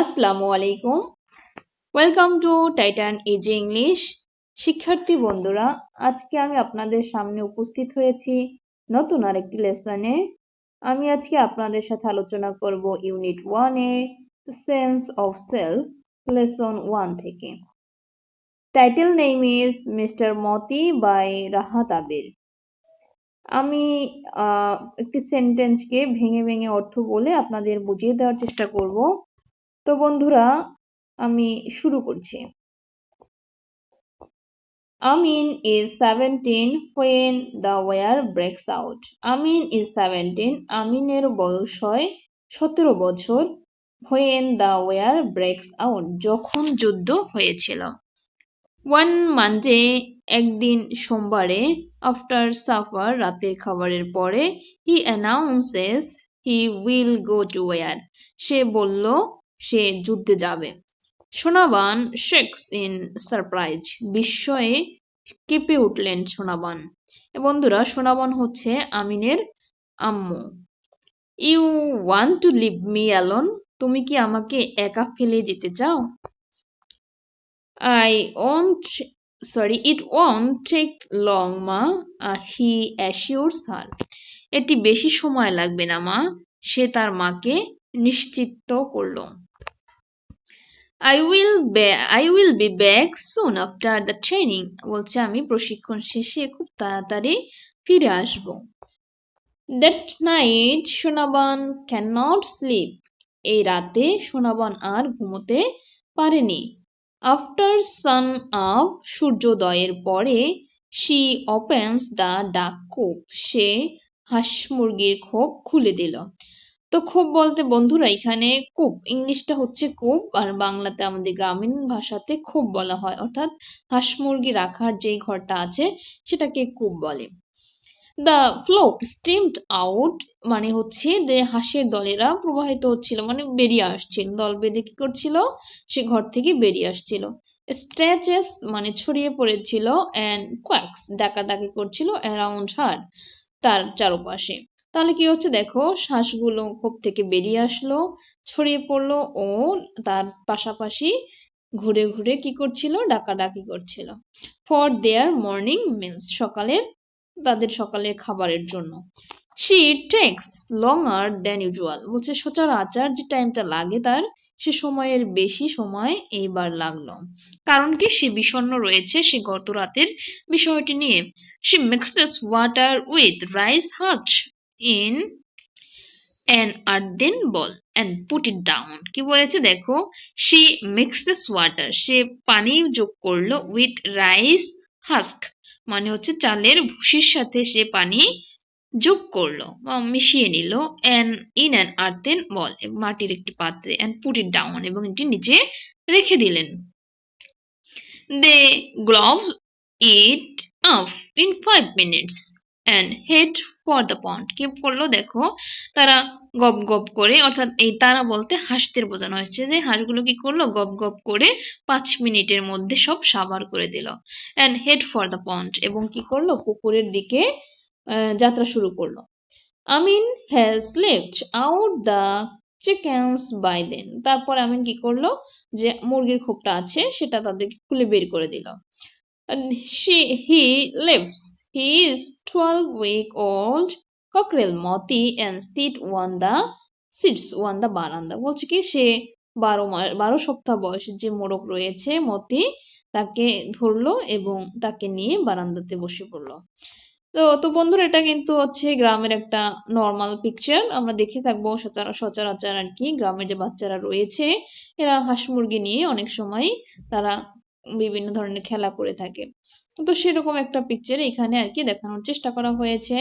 আসসালামু আলাইকুম। Welcome to Titan easy English. শিক্ষার্থী বন্ধুরা, আজকে আমি আপনাদের সামনে উপস্থিত হয়েছি নতুন আরেকটি লেসনে। আমি আজকে আপনাদের সাথে আলোচনা করব unit 1 a sense of self, lesson 1 থেকে। Title name is mister Moti by Rahat Abir. আমি একটি সেন্টেন্সকে ভেঙে ভেঙে অর্থ বলে আপনাদের বুঝিয়ে দেওয়ার চেষ্টা করব। তো বন্ধুরা, আমি শুরু করছি। Amin is 17 when the war breaks out. Amin is 17. আমিনের বয়স হয় 17 বছর। When the war breaks out. যখন যুদ্ধ হয়েছিল। One Monday, একদিন সোমবারে, after supper, রাতের খাবারের পরে, he announces he will go to war. সে বলল সে যুদ্ধে যাবে। Sonaban shakes in surprise. বিস্ময়ে কেঁপে উঠলেন সোনাবান। বন্ধুরা, সোনাবান হচ্ছে আমিনের আম্মু। You want to leave me alone? তুমি কি আমাকে একা ফেলে যেতে চাও? It won't take long, মা, he assures her. এটি বেশি সময় লাগবে না, মা, সে তার মাকে নিশ্চিত করল। I will be back soon after the training. বলছে আমি প্রশিক্ষণ শেষে খুব তাড়াতাড়ি ফিরে আসব। That night, Sonaban cannot sleep. এই রাতে সোনাবান আর ঘুমোতে পারেনি। After sun up, সূর্যোদয়ের পরে, she opens the duck coop. সে হাঁস মুরগির খোপ খুলে দিল। তো খোপ বলতে বন্ধুরা এখানে কূপ, ইংলিশটা হচ্ছে কূপ, আর বাংলাতে আমাদের গ্রামীণ ভাষাতে খোপ বলা হয়, অর্থাৎ হাঁস মুরগি রাখার যেই ঘরটা আছে সেটাকে কূপ বলে। দ্য ফ্লোক স্ট্রিমড আউট, মানে হচ্ছে যে হাঁসের দলেরা প্রবাহিত হচ্ছিল, মানে বেরিয়ে আসছিল, দল বেঁধে কি করছিল, সে ঘর থেকে বেরিয়ে আসছিল। স্ট্রেচেস মানে ছড়িয়ে পড়েছিল, অ্যান্ড কোয়াক্স ডাকাডাকি করছিল, অ্যারাউন্ড হার তার চারপাশে। তাহলে কি হচ্ছে দেখো, হাঁসগুলো খোপ থেকে বেরিয়ে আসলো, ছড়িয়ে পড়লো ও তার পাশাপাশি ঘুরে ঘুরে কি করছিল, ডাকাডাকি করছিল। ফর দেয়ার মর্নিং মিলস, তাদের সকালের খাবারের জন্য। She takes longer than usual. বলছে সচরাচর যে টাইমটা লাগে তার, সে সময়ের বেশি সময় এইবার লাগলো। কারণ কি, সে বিষণ্ণ রয়েছে সে গত রাতের বিষয়টি নিয়ে। She mixes water with rice husk in an earthen bowl and put it down. কি বলেছে দেখো, she mixes water, সে পানি যোগ করলো, with rice husk মানে হচ্ছে চালের ভুসির সাথে সে পানি যোগ করলো বা মিশিয়ে নিল, in an earthen bowl, মাটির একটি পাত্রে, and put it down, এবং এটি নিচে রেখে দিলেন। They glove it up in 5 minutes and head for the pond. কি করলো দেখো, তারা গপ গপ করে, অর্থাৎ এই তারা বলতে হাঁসদের বোঝানো হয়েছে, যে হাঁসগুলো কি করলো, গপ গপ করে 5 মিনিটের মধ্যে সব সাবার করে দিল। and head for the pond, এবং কি করলো, পুকুরের দিকে যাত্রা শুরু করলো। আমিন has left out the chickens by then. তারপর আমিন কি করলো, যে মুরগির খোপটা আছে সেটা তাদেরকে খুলে বের করে দিল। And he lives his 12-week-old cockerel Moti and sits on the বারান্দা। বলছে কি, সে 12 সপ্তাহ বয়সের যে মোরগ রয়েছে মতি, তাকে ধরলো এবং তাকে নিয়ে বারান্দাতে বসে পড়লো। তো বন্ধুরা, এটা কিন্তু হচ্ছে গ্রামের একটা নর্মাল পিকচার, আমরা দেখে থাকবো সচরাচর আর কি, গ্রামের যে বাচ্চারা রয়েছে এরা হাঁস মুরগি নিয়ে অনেক সময় তারা বিভিন্ন ধরনের খেলা করে থাকে। তো সেরকম একটা পিকচার এখানে আর কি দেখানোর চেষ্টা করা হয়েছে।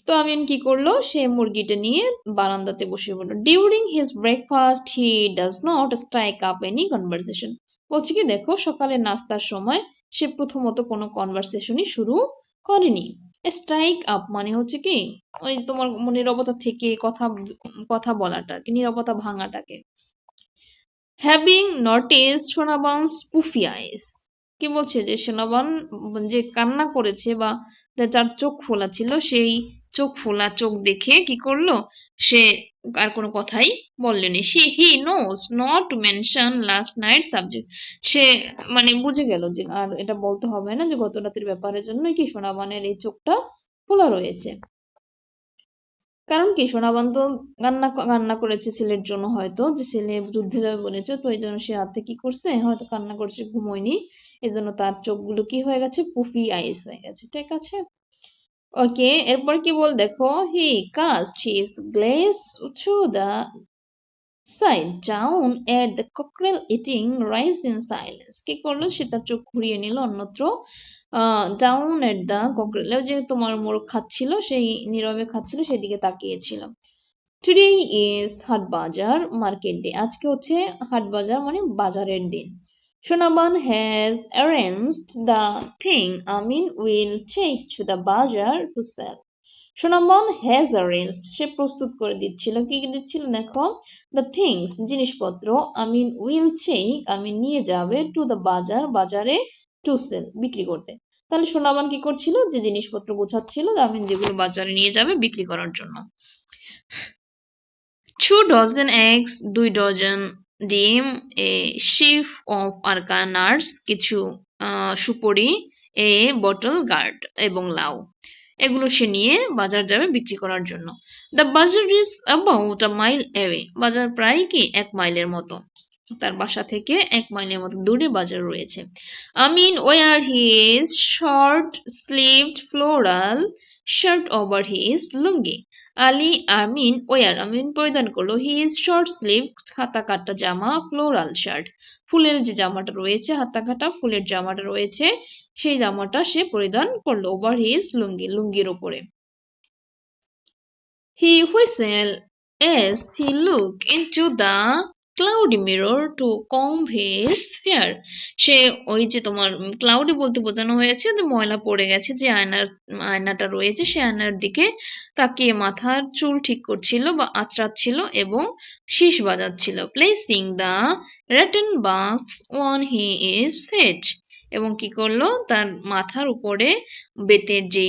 তো আমিন কি করলো, সে মুরগিটা নিয়ে বারান্দাতে বসে পড়লো। During his breakfast he does not strike up any conversation. বলছে কি দেখো, সকালের নাস্তার সময় সে প্রথমত কোনো কনভারসেশনই শুরু করেনি। স্ট্রাইক আপ মানে হচ্ছে কি, ওই তোমার নীরবতা থেকে কথা বলাটা, নীরবতা ভাঙাটাকে। হ্যাভিং নোটিসড সোনাবানস পুফি আইস, কি বলছে যে সোনাবান যে কান্না করেছে বা যার চোখ ফোলা ছিল সেই চোখ ফোলা চোখ দেখে কি করলো সে আর কোনো কথাই বললেনি he knows not to mention last night subject সে মানে বুঝে গেল যে আর এটা বলতে হবে না যে গত রাতের ব্যাপারের জন্যই কি সোনাবানের এই চোখটা খোলা রয়েছে কারণ কি সোনাবান তো কান্না করেছে ছেলের জন্য হয়তো যে ছেলে যুদ্ধে যাবে বলেছে তো এই জন্য সে রাতে কি করছে হয়তো কান্না করছে ঘুমোয়নি এই জন্য তার চোখগুলো কি হয়ে গেছে পুফি আইস হয়ে গেছে ঠিক আছে ওকে এরপর কি বল দেখো he cast his glance to the side down at the cockerel eating rice in silence কি করলো সে তার চোখ ঘুরিয়ে নিল অন্যত্র ডাউন এট দ্য ককরেল যে তোমার মোরগ খাচ্ছিল সেই নীরবে খাচ্ছিল সেদিকে তাকিয়েছিল টুডে ইজ হাট বাজার মার্কেট ডে আজকে হচ্ছে হাট বাজার মানে বাজারের দিন Sonaban has arranged the thing Amin will take to the bazaar to sell Sonamon has arranged সে প্রস্তুত করে দিচ্ছিল কি দিচ্ছিল দেখো দ্য থিংস জিনিসপত্র আমিন উইল টেক আমিন নিয়ে যাবে টু দ্য বাজার বাজারে টু সেল বিক্রি করতে তাহলে সোনামান কি করছিল যে জিনিসপত্র গোছাচ্ছিল আমিন যেগুলো বাজারে নিয়ে যাবে বিক্রি করার জন্য 2 dozen eggs 2 ডজন ডিম এ শিফ অফ আরকা নাটস কিছু সুপরি এ বটল গার্ড এবং লাউ এগুলো সে নিয়ে বাজার যাবে বিক্রি করার জন্য দ্য বাজার is about a mile away বাজার প্রায় কি 1 মাইলের মতো তার বাসা থেকে 1 মাইলের মতো দূরে বাজার রয়েছে Amin wore his short sleeved floral shirt over his lungi Ali Amin Amin পরিধান করলো হিজ শর্ট স্লিভ হাতা কাটা জামা ফ্লোরাল শার্ট ফুলের যে জামাটা রয়েছে হাতা কাটা ফুলের জামাটা রয়েছে সেই জামাটা সে পরিধান করলো ওভার হিজ লুঙ্গি লুঙ্গির উপরে হি whistle as he looked into the cloudy mirror to comb his hair সে ওই যে তোমার ক্লাউডি বলতে বোঝানো হয়েছে যে ময়লা পড়ে গেছে যে আয়নাটা রয়েছে সে আয়নার দিকে তাকিয়ে মাথার চুল ঠিক করছিল বা আঁচড়াচ্ছিল এবং শীষ বাজাচ্ছিল placing the written box on his head এবং কি করলো তার মাথার উপরে বেতের যে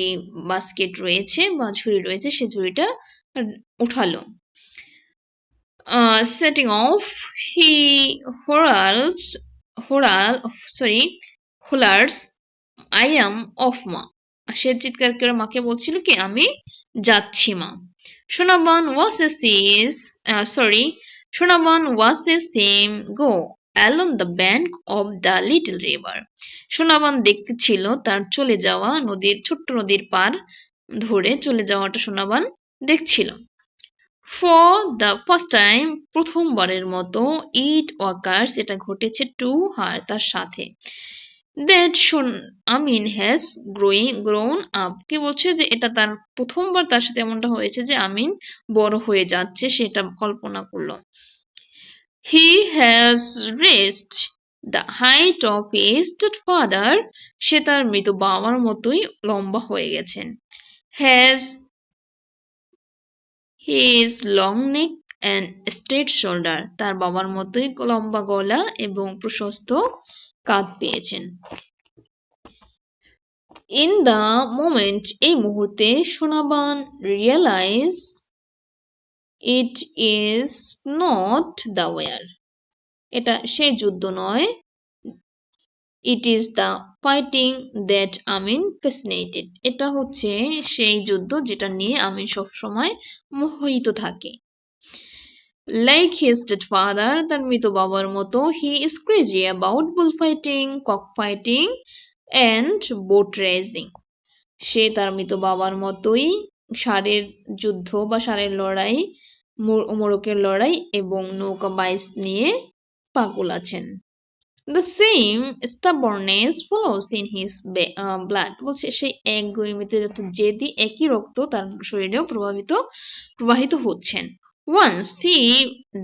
বাস্কেট রয়েছে বা ঝুড়ি রয়েছে সে ঝুড়িটা উঠালো setting off he hurls hollers I am off মা সে চিৎকার করে মাকে বলছিল কি আমি যাচ্ছি মা Sonaban was a same go along the bank of the little river Sonaban দেখতে ছিল তার চলে যাওয়া ছোট্ট নদীর পার ধরে চলে যাওয়াটা সোনাবান দেখছিল ফর দ্য ফার্স্ট টাইম প্রথমবারের মতো ইট occurs এটা ঘটেছে টু হার তার সাথে that Amin has grown up কি বলছে যে এটা তার প্রথমবার তার সাথে এমনটা হয়েছে যে আমিন বড় হয়ে যাচ্ছে সেটা কল্পনা করলো he has reached the height of his dead father সে তার মৃত বাবার মতোই লম্বা হয়ে গেছেন has his long neck and straight shoulder তার বাবার মতোই লম্বা গলা এবং প্রশস্ত কাঁধ পেয়েছেন ইন দ্য মোমেন্ট এই মুহূর্তে Sonaban realise it is not the war এটা সেই যুদ্ধ নয় it is the fighting that Amin fascinated এটা হচ্ছে সেই যুদ্ধ যেটা নিয়ে আমিন সবসময় মোহিত থাকে লাইক হিজ ডেড ফাদার তার মৃত বাবার মতো he is crazy about bull fighting cock fighting and boat racing সে তার মৃত বাবার মতোই ষাঁড়ের যুদ্ধ বা ষাঁড়ের লড়াই মোরকের লড়াই এবং নৌকা বাইচ নিয়ে পাগল আছেন The same stubbornness follows in his blood বলছে সেই এক গুঁইমিতে যত জেদি একই রক্ত তার শরীরেও প্রবাহিত হচ্ছেন once he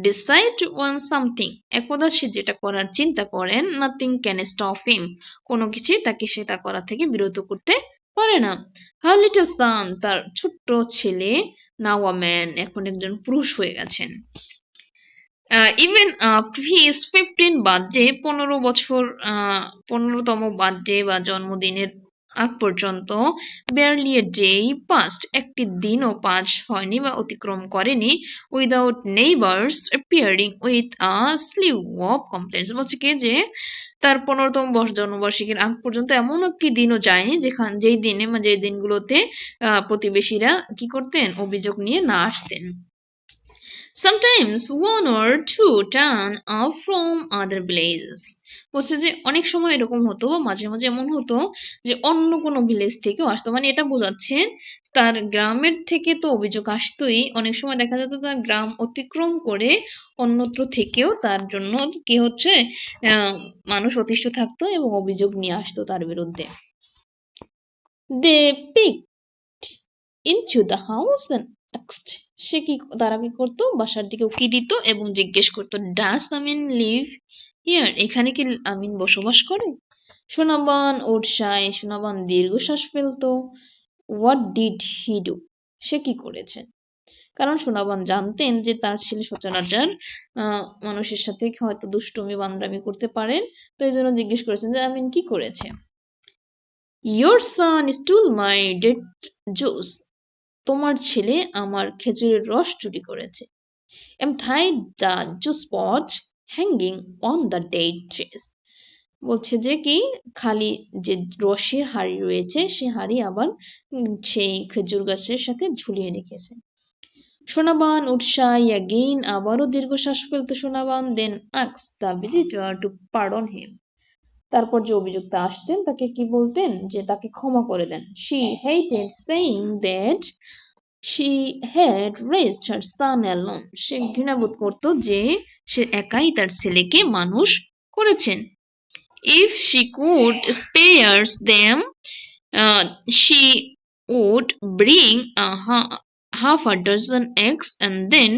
decide on something একদা সে যেটা করার চিন্তা করেন nothing can stop him কোনো কিছুই তাকে সেটা করা থেকে বিরত করতে পারে না her little son তার ছোট্ট ছেলে now a man এখন একজন পুরুষ হয়ে গেছেন Even after his 15th birthday, 15তম বার্থডে বা জন্মদিনের আগ পর্যন্ত barely a day passed, একটি দিনও পাস হয়নি বা অতিক্রম করেনি without neighbors appearing with a slew of complaints. বলছে কি যে তার 15তম জন্মবার্ষিকীর আগ পর্যন্ত এমন একটি দিনও যায়নি যেই দিনে বা যেই দিনগুলোতে প্রতিবেশীরা কি করতেন, অভিযোগ নিয়ে না আসতেন। Sometimes one or two turn up from other villages. বলছে যে অনেক সময় এরকম হতো, মাঝে মাঝে এমন হতো যে অন্য কোনো ভিলেজ থেকেও আসতো, মানে এটা বোঝাচ্ছে তার গ্রামের থেকে তো অভিযোগ আসতোই, অনেক সময় দেখা যেত তার গ্রাম অতিক্রম করে অন্যত্র থেকেও তার জন্য কি হচ্ছে মানুষ অতিষ্ঠ থাকতো এবং অভিযোগ নিয়ে আসতো তার বিরুদ্ধে। They peeked into the house and asked. তারা কি করতো, বাসার দিকে উকি দিত এবং জিজ্ঞেস করতো, ডাস আমিন লিভ হিয়ার, এখানে কি আমিন বসবাস করে? সোনাবান উৎসাহে সোনাবান দীর্ঘশ্বাস ফেলতো। হোয়াট ডিড হি ডু, সে কি করেছেন? কারণ সোনাবান জানতেন যে তার ছেলে সচরাচর মানুষের সাথে হয়তো দুষ্টুমি বান্দরামি করতে পারেন, তো এই জন্য জিজ্ঞেস করেছেন যে আমিন কি করেছে। Your son stole my date juice. তোমার ছেলে আমার খেজুরের রস চুরি করেছে। And tied the juice pot hanging on the date trees. বলছে যে কি খালি যে রসের হাড়ি রয়েছে সে হাড়ি আবার সেই খেজুর গাছের সাথে ঝুলিয়ে রেখেছে। সোনাবান উৎসাহী again, আবারও দীর্ঘশ্বাস ফেলতো Sonaban, then asked the visitor to pardon him. তারপর যে অভিযুক্ত আসতেন তাকে কি বলতেন, যে তাকে ক্ষমা করে দেন। She hated saying that she had raised her son alone. সে ঘৃণাবোধ করত যে সে একাই তার ছেলেকে মানুষ করেছেন। If she could spare them, she would bring half a dozen eggs and then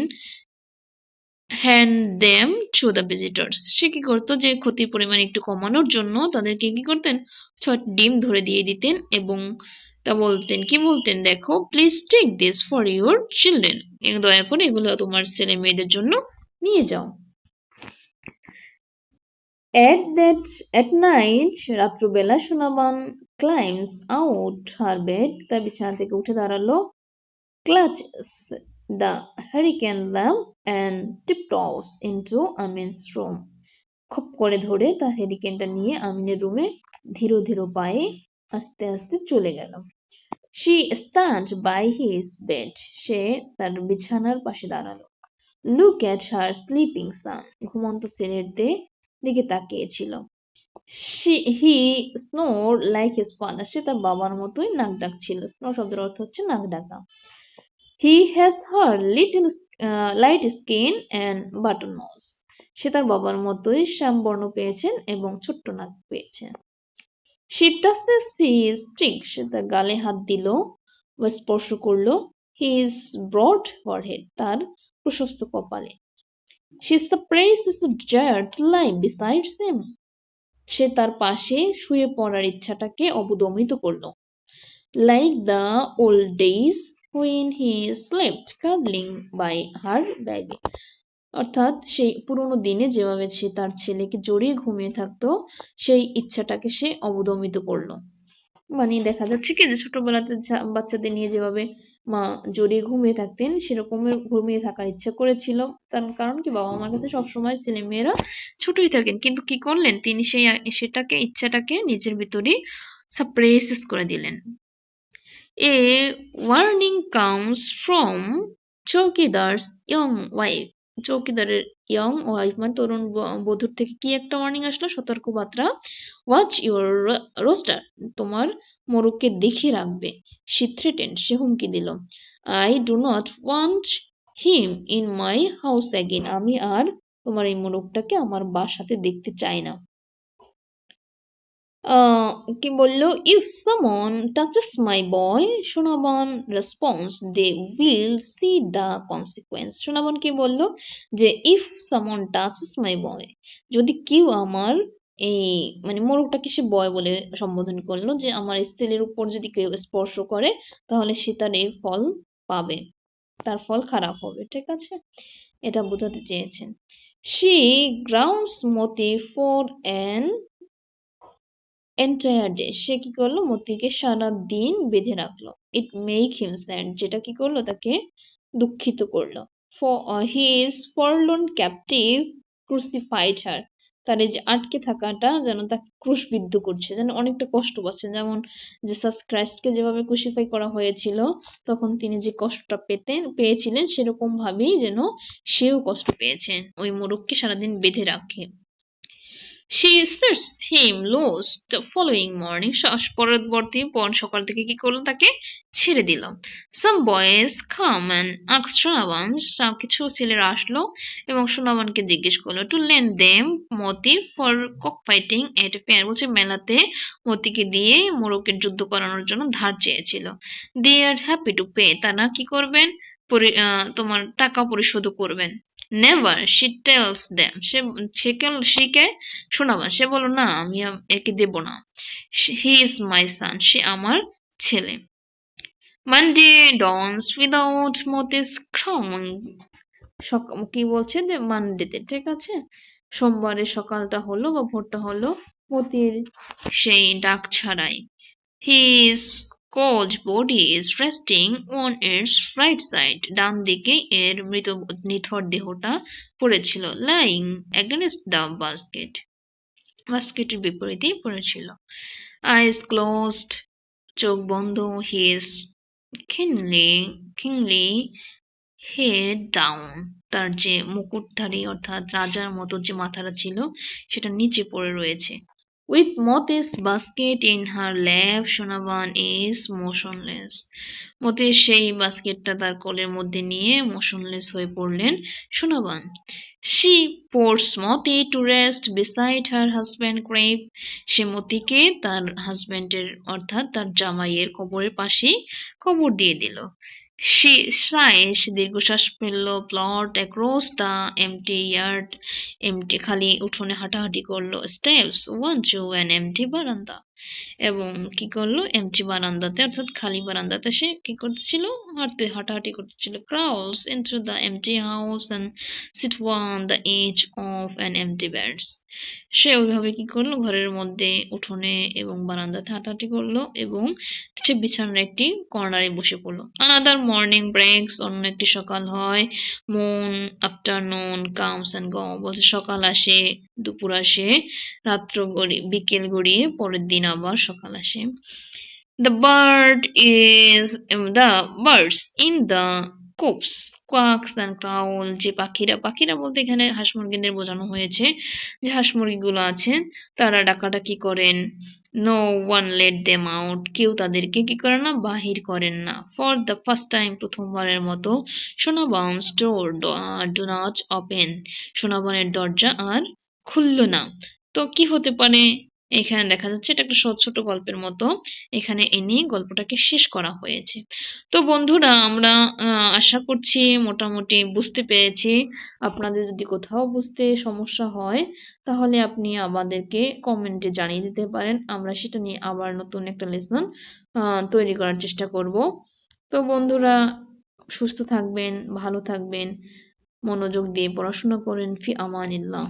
hand them to the visitors. সে কি করতো যে ক্ষতির পরিমাণ একটু কমানোর জন্য তাদেরকে কি করতেন, 6টি ডিম ধরে দিয়ে দিতেন এবং তা বলতেন, কি বলতেন, দেখো please take this for your children, দয়া করে এগুলো তোমার ছেলে মেয়েদের জন্য নিয়ে যাও। At night, রাত্রবেলা Sonaban climbs out her bed, তার বিছানা থেকে উঠে দাঁড়ালো, clutches the hurricane lamp and tiptoes into Amin's room. খপ করে ধরে তার হেরিকেনটা নিয়ে আমিনের রুমে ধীর ধীর পায়ে আস্তে আস্তে চলে গেল। She stand by his bed. সে তার বিছানার পাশে দাঁড়ালো। Look at her sleeping son. ঘুমন্ত ছেলের দিকে তাকিয়েছিল। He snored like his father. সে তার বাবার মতোই নাক ডাকছিল। Snore শব্দের অর্থ হচ্ছে নাক ডাকা। He has her little light skin and button nose. সে তার বাবার মতোই শ্যামবর্ণ পেয়েছেন এবং ছোট্ট নাক পেয়েছেন। She touches his cheek. সে তার গালে হাত দিল বা স্পর্শ করলো his broad forehead. তার প্রশস্ত কপালে। She suppresses a desire to lie beside him. সে তার পাশে শুয়ে পড়ার ইচ্ছাটাকে অবদমিত করলো। Like the old days when he slept cuddling by her baby. অর্থাৎ সেই পুরোনো দিনে যেভাবে সে তার ছেলেকে জড়িয়ে ঘুমিয়ে থাকতো সেই ইচ্ছাটাকে সে অবদমিত করলো। মানে দেখা যাচ্ছে কি যে ছোটবেলাতে বাচ্চাদের নিয়ে যেভাবে মা জড়িয়ে ঘুমিয়ে থাকতেন সেরকমের ঘুমিয়ে থাকার ইচ্ছা করেছিল, তার কারণ কি বাবা মার কাছে সবসময় ছেলে মেয়েরা ছোটই থাকেন, কিন্তু কি করলেন তিনি সেটাকে ইচ্ছাটাকে নিজের ভিতরেই সাপ্রেস করে দিলেন। A warning comes from চৌকিদার's young wife. চৌকিদারের ইয়ং ওয়াইফ মানে তরুণ বধূর থেকে কি একটা ওয়ার্নিং আসলো, সতর্কবার্তা। ওয়াচ ইউর রোস্টার, তোমার মোরগকে দেখে রাখবে। She threatened, সে হুমকি দিল। I do not want him in my house again. আমি আর তোমার এই মোরগটাকে আমার বাসাতে দেখতে চাই না। কি বললো, if someone touches my boy, সোনাবন response, they will see the consequence. সোনাবন কি বললো যে if someone touches my boy, যদি কেউ আমার এই মানে মোরগটাকে সে বয় বলে সম্বোধন করলো, যে আমার ছেলের উপর যদি কেউ স্পর্শ করে তাহলে সে তার এর ফল পাবে, তার ফল খারাপ হবে, ঠিক আছে। এটা বোঝাতে চেয়েছেন। She grounds Moti for an entire day. সে কি করলো? মতিকে সারা দিন বেঁধে রাখলো। It make him sad. যেটা কি করলো? তাকে দুঃখিত করলো। For his forlorn captive crucified her. তার এই যে আটকে থাকাটা যেন তাকে ক্রুশবিদ্ধ করছে, যেন অনেকটা কষ্ট পাচ্ছে। যেমন জিসাস ক্রাইস্টকে যেভাবে ক্রুশিফাই করা হয়েছিল, তখন তিনি যে কষ্টটা পেয়েছিলেন, সেরকম ভাবেই যেন সেও কষ্ট পেয়েছেন ওই মোরগকে সারাদিন বেঁধে রাখে। She sets him loose the following morning. পরবর্তী সকাল থেকে কি করলো? তাকে ছেড়ে দিল। Some boys come and ask Shravan. কিছু ছেলেরা আসলো এবং সোনাবানকে জিজ্ঞেস করলো to lend them Moti for cockfighting at a fair. বলছে মেলাতে মতিকে দিয়ে মোরগের যুদ্ধ করানোর জন্য ধার চেয়েছিল। They are happy to pay. তারা কি করবেন? তোমার টাকা পরিশোধ করবেন। Never, she tells them. সে শোনাবা। সে বলল না, আমি একে দেব না। He is my son. সে আমার ছেলে। Monday dawns without Motie's crowing. কি বলছে যে মানডেতে, ঠিক আছে? সোমবারের সকালটা হলো বা ভোরটা হলো মতির সেই ডাক ছাড়াই। His cold body is resting on its right side. ডান দিকে এর নিথর দেহটা পড়েছিল। Lying against the basket. বাস্কেটের বিপরীতেই পড়েছিল। Eyes closed. চোখ বন্ধ। His kingly head down. তার যে মুকুটধারী অর্থাৎ রাজার মতো যে মাথাটা ছিল, সেটা নিচে পড়ে রয়েছে। With Motie's basket in her lap, Shonavan is motionless. মতির সেই বাস্কেটটা তার কোলের মধ্যে নিয়ে motionless হয়ে পড়লেন Sonaban. She puts Moti to rest beside her husband grave. সে মতিকে তার হাজবেন্ডের অর্থাৎ তার জামাইয়ের কবরের পাশেই কবর দিয়ে দিল। She sighs, দীর্ঘশ্বাস ফেলল, plod across the empty yard. empty খালি উঠোনে হাঁটাহাঁটি করলো। Steps one to an empty veranda. এবং কি করলো? এমটি বারান্দাতে অর্থাৎ খালি বারান্দাতে সে কি করতেছিল? হাঁটাহাঁটি করতেছিল। Crawls into the empty house and sit on the edge of an empty bed. সে ওইভাবে কি করলো? ঘরের মধ্যে উঠোনে এবং বারান্দাতে হাঁটাহাঁটি করলো এবং সে বিছানার একটি কর্নারে বসে পড়লো। Another morning breaks. অন্য একটি সকাল হয়। Moon afternoon comes and go. বলছে সকাল আসে, দুপুর আসে, রাত্র বিকেল গড়িয়ে পরের দিন আবার সকাল আসে। The birds in the coops quacks and crowl. যে পাখিরা বলতে এখানে হাঁস মুরগিদের বোঝানো হয়েছে। যে হাঁস মুরগিগুলো আছেন তারা ডাকাডাকি করেন। No one let them out. কেউ তাদেরকে কি করে না? বাহির করেন না। For the first time, প্রথমবারের মতো সোনাবান's door do not open. সোনাবানের দরজা আর খুলল না। তো কি হতে পারে? এখানে দেখা যাচ্ছে এটা একটা ছোট গল্পের মতো। এখানে এনে গল্পটাকে শেষ করা হয়েছে। তো বন্ধুরা, আমরা আশা করছি মোটামুটি বুঝতে পেরেছি। আপনাদের যদি কোথাও বুঝতে সমস্যা হয়, তাহলে আপনি আমাদেরকে কমেন্টে জানিয়ে দিতে পারেন। আমরা সেটা নিয়ে আবার নতুন একটা লেসন তৈরি করার চেষ্টা করব। তো বন্ধুরা, সুস্থ থাকবেন, ভালো থাকবেন, মনোযোগ দিয়ে পড়াশোনা করেন। ফি আমানিল্লাহ।